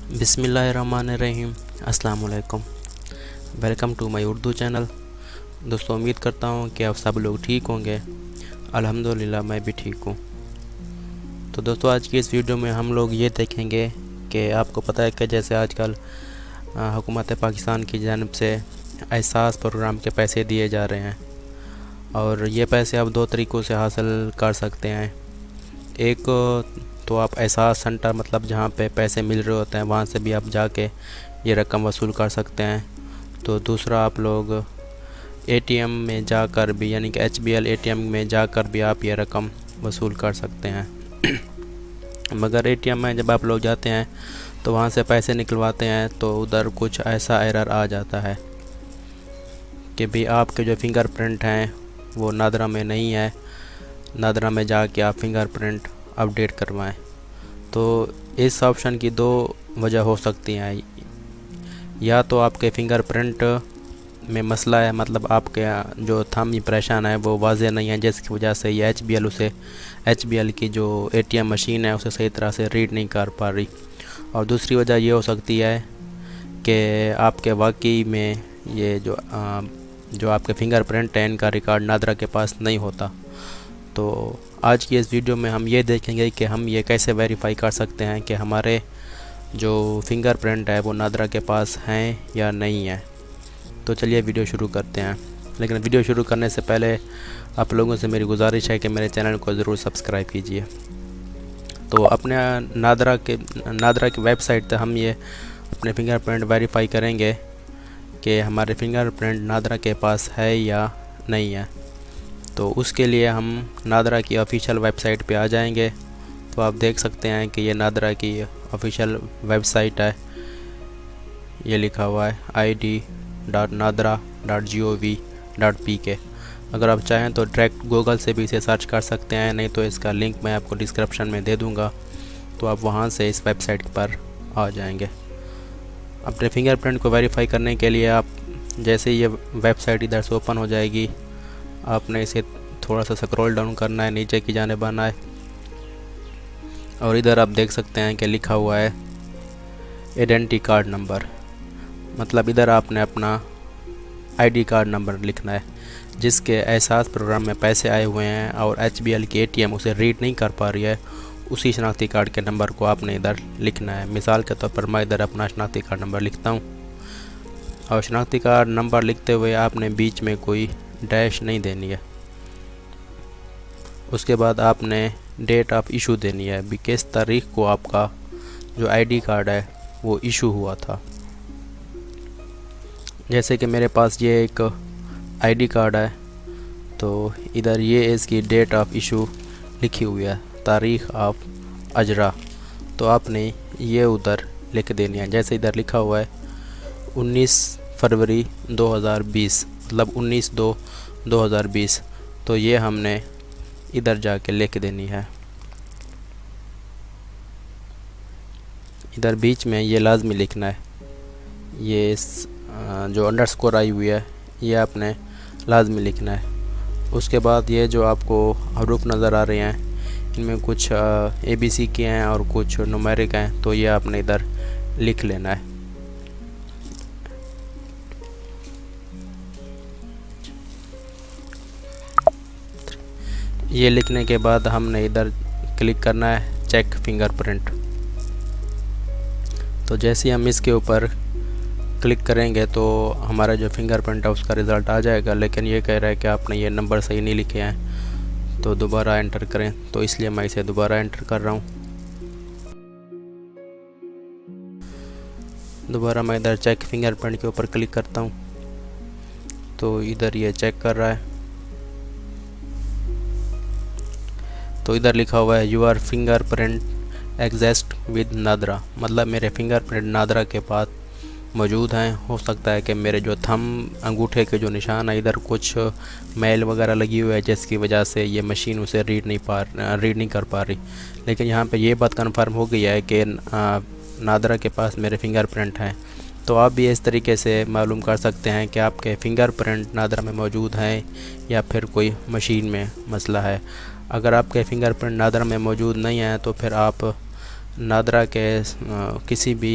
बिस्मिल्लाहिर्रहमानिर्रहीम। अस्सलाम वालेकुम। Welcome to my Urdu channel. दोस्तों, उम्मीद करता हूँ कि आप सब लोग ठीक होंगे। अल्हम्दुलिल्लाह मैं भी ठीक हूँ। तो दोस्तों, आज की इस वीडियो में हम लोग ये देखेंगे कि आपको पता है कि जैसे आजकल हुकूमत पाकिस्तान की जानिब से एहसास प्रोग्राम के पैसे दिए जा रहे हैं और ये पैसे आप दो तरीक़ों से हासिल कर सकते हैं। एक तो आप एहसास सेंटर, मतलब जहाँ पे पैसे मिल रहे होते हैं, वहाँ से भी आप जाके ये रकम वसूल कर सकते हैं। तो दूसरा, आप लोग एटीएम में जाकर भी, यानी कि HBL एटीएम में जाकर भी आप ये रकम वसूल कर सकते हैं। मगर एटीएम में जब आप लोग जाते हैं तो वहाँ से पैसे निकलवाते हैं तो उधर कुछ ऐसा एरर आ जाता है कि भी आपके जो फिंगरप्रिंट हैं वो नादरा में नहीं है। नादरा में जाके आप फिंगरप्रिंट अपडेट करवाएं। तो इस ऑप्शन की दो वजह हो सकती हैं। या तो आपके फिंगरप्रिंट में मसला है, मतलब आपके जो थंब इंप्रेशन है वो वाज़ेह नहीं है, जिसकी वजह से ये HBL की जो ATM मशीन है उसे सही तरह से रीड नहीं कर पा रही। और दूसरी वजह ये हो सकती है कि आपके वाकई में ये जो आपके फिंगरप्रिंट है इनका रिकॉर्ड नादरा के पास नहीं होता। तो आज की इस वीडियो में हम ये देखेंगे कि हम ये कैसे वेरीफाई कर सकते हैं कि हमारे जो फिंगरप्रिंट है वो नादरा के पास हैं या नहीं है। तो चलिए वीडियो शुरू करते हैं। लेकिन वीडियो शुरू करने से पहले आप लोगों से मेरी गुजारिश है कि मेरे चैनल को ज़रूर सब्सक्राइब कीजिए। तो अपने नादरा की वेबसाइट पर हम ये अपने फिंगरप्रिंट वेरीफाई करेंगे कि हमारे फिंगरप्रिंट नादरा के पास है या नहीं है। तो उसके लिए हम नादरा की ऑफ़िशियल वेबसाइट पे आ जाएंगे। तो आप देख सकते हैं कि ये नादरा की ऑफ़िशियल वेबसाइट है। ये लिखा हुआ है id.nadra.gov.pk। अगर आप चाहें तो डायरेक्ट गूगल से भी इसे सर्च कर सकते हैं, नहीं तो इसका लिंक मैं आपको डिस्क्रिप्शन में दे दूँगा, तो आप वहाँ से इस वेबसाइट पर आ जाएंगे। अपने फिंगरप्रिंट को वेरीफाई करने के लिए आप जैसे ये वेबसाइट इधर से ओपन हो जाएगी, आपने इसे थोड़ा सा स्क्रॉल डाउन करना है, नीचे की जानिब आना है और इधर आप देख सकते हैं कि लिखा हुआ है आइडेंटिटी कार्ड नंबर। मतलब इधर आपने अपना ID कार्ड नंबर लिखना है जिसके एहसास प्रोग्राम में पैसे आए हुए हैं और HBL की ATM उसे रीड नहीं कर पा रही है। उसी शनाख्ती कार्ड के नंबर को आपने इधर लिखना है। मिसाल के तौर पर मैं इधर अपना शनाख्ती कार्ड नंबर लिखता हूँ और शनाख्ती कार्ड नंबर लिखते हुए आपने बीच में कोई डैश नहीं देनी है। उसके बाद आपने डेट ऑफ इशू देनी है, भी किस तारीख को आपका जो ID कार्ड है वो इशू हुआ था। जैसे कि मेरे पास ये एक ID कार्ड है, तो इधर ये इसकी डेट ऑफ इशू लिखी हुई है, तारीख़ ऑफ अजरा। तो आपने ये उधर लिख देनी है। जैसे इधर लिखा हुआ है 19 फरवरी 2020, मतलब 19/2/2020, तो ये हमने इधर जाके लिख देनी है। इधर बीच में ये लाजमी लिखना है। ये जो अंडरस्कोर आई हुई है ये आपने लाजमी लिखना है। उसके बाद ये जो आपको हरूफ नज़र आ रहे हैं इनमें कुछ ABC के हैं और कुछ न्यूमेरिक हैं, तो ये आपने इधर लिख लेना है। ये लिखने के बाद हमने इधर क्लिक करना है चेक फिंगरप्रिंट। तो जैसे ही हम इसके ऊपर क्लिक करेंगे तो हमारा जो फिंगरप्रिंट है उसका रिज़ल्ट आ जाएगा। लेकिन ये कह रहा है कि आपने ये नंबर सही नहीं लिखे हैं, तो दोबारा एंटर करें। तो इसलिए मैं इसे दोबारा एंटर कर रहा हूँ। दोबारा मैं इधर चेक फिंगरप्रिंट के ऊपर क्लिक करता हूँ, तो इधर ये चेक कर रहा है। तो इधर लिखा हुआ है your fingerprint exist with NADRA, मतलब मेरे फिंगरप्रिंट नादरा के पास मौजूद हैं। हो सकता है कि मेरे जो थंब अंगूठे के जो निशान है इधर कुछ मैल वगैरह लगी हुई है, जिसकी वजह से ये मशीन उसे रीड नहीं कर पा रही। लेकिन यहाँ पे ये बात कंफर्म हो गई है कि नादरा के पास मेरे फिंगरप्रिंट हैं। तो आप भी इस तरीके से मालूम कर सकते हैं कि आपके फिंगरप्रिंट नादरा में मौजूद हैं या फिर कोई मशीन में मसला है। अगर आपके फिंगरप्रिंट नादरा में मौजूद नहीं है तो फिर आप नादरा के किसी भी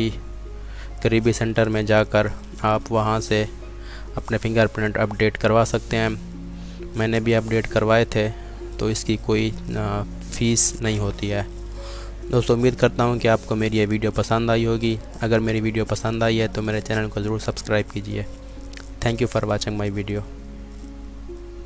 करीबी सेंटर में जाकर आप वहां से अपने फिंगरप्रिंट अपडेट करवा सकते हैं। मैंने भी अपडेट करवाए थे, तो इसकी कोई फ़ीस नहीं होती है। दोस्तों, उम्मीद करता हूँ कि आपको मेरी ये वीडियो पसंद आई होगी। अगर मेरी वीडियो पसंद आई है तो मेरे चैनल को ज़रूर सब्सक्राइब कीजिए। Thank you for watching my video.